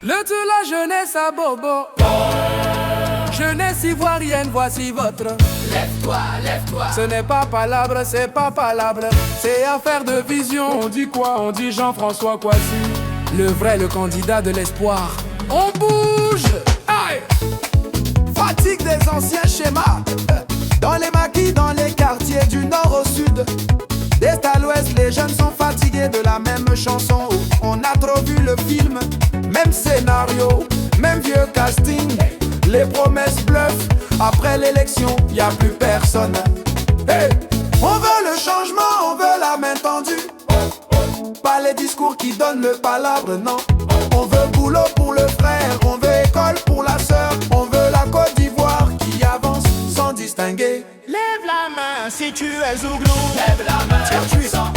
Le tout la jeunesse à Bobo. Jeunesse ivoirienne, voici votre. Lève-toi, lève-toi. Ce n'est pas palabre, c'est pas palabre. C'est affaire de vision. On dit quoi? On dit Jean-François Kouassi, le vrai, le candidat de l'espoir. On bouge. Aïe. Fatigue des anciens schémas. Dans les maquis, dans les quartiers du nord au sud. D'est à l'ouest, les jeunes sont fatigués de la même chanson. On a trop vu le film, même scénario, même vieux casting. Les promesses bluffent, après l'élection, y a plus personne. Hey! On veut le changement, on veut la main tendue. Pas les discours qui donnent le palabre, non. On veut boulot pour le frère, on veut école pour la sœur. On veut la Côte d'Ivoire qui avance sans distinguer. Lève la main si tu es Zouglou. Lève la main,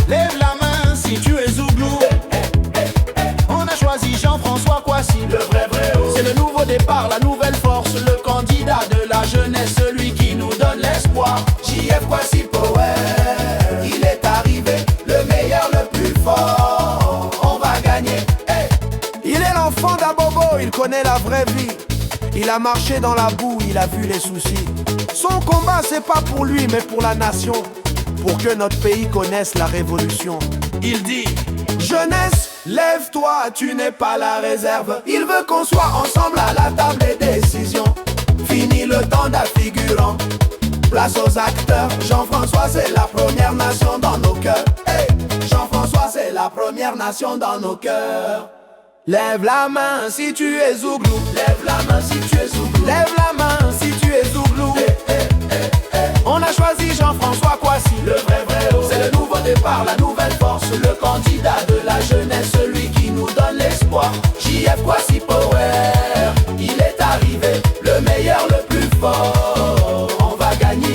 Lève la main si tu es Zouglou. On a choisi Jean-François Kouassi, le vrai haut. c'est le nouveau départ, la nouvelle force, le candidat de la jeunesse, celui qui nous donne l'espoir. JF Kouassi Power, il est arrivé, le meilleur, le plus fort. On va gagner. Hey. Il est l'enfant d'Abobo, il connaît la vraie vie. Il a marché dans la boue, il a vu les soucis. Son combat, c'est pas pour lui, mais pour la nation. Pour que notre pays connaisse la révolution. Il dit: jeunesse, lève-toi, tu n'es pas la réserve. Il veut qu'on soit ensemble à la table des décisions. Fini le temps d'affigurant, place aux acteurs. Jean-François, c'est la première nation dans nos cœurs. Hey, Jean-François, c'est la première nation dans nos cœurs. Lève la main si tu es Zouglou. Lève la main si tu es Zouglou. Lève la main si tu es Zouglou. On a choisi Jean-François Kouassi, le vrai haut. c'est le nouveau départ, la nouvelle force, le candidat de la jeunesse, celui qui nous donne l'espoir. JF Kouassi Power, il est arrivé, le meilleur, le plus fort. On va gagner.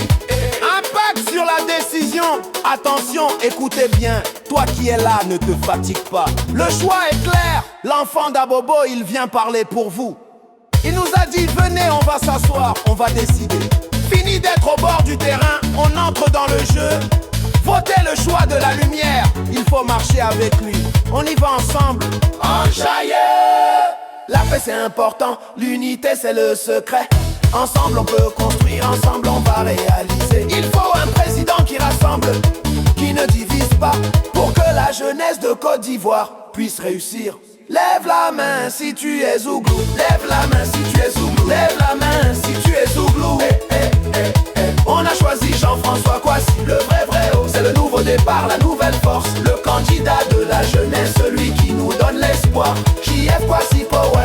Impact sur la décision. Attention, écoutez bien, toi qui es là, ne te fatigue pas. Le choix est clair, l'enfant d'Abobo, il vient parler pour vous. Il nous a dit: venez, on va s'asseoir, on va décider. Fini d'être au bord du terrain, on entre dans le jeu. Votez le choix de la lumière, il faut marcher avec lui. On y va ensemble, enjaillé. La paix c'est important, l'unité c'est le secret. Ensemble on peut construire, ensemble on va réaliser. Il faut un président qui rassemble, qui ne divise pas, pour que la jeunesse de Côte d'Ivoire puisse réussir. Lève la main si tu es Zouglou. Lève la main si tu es Zouglou. Lève la main si tu es Zouglou. On a choisi Jean-François Kouassi, le vrai haut. C'est le nouveau départ, la nouvelle force, le candidat de la jeunesse, celui qui nous donne l'espoir. JF Kouassi Power.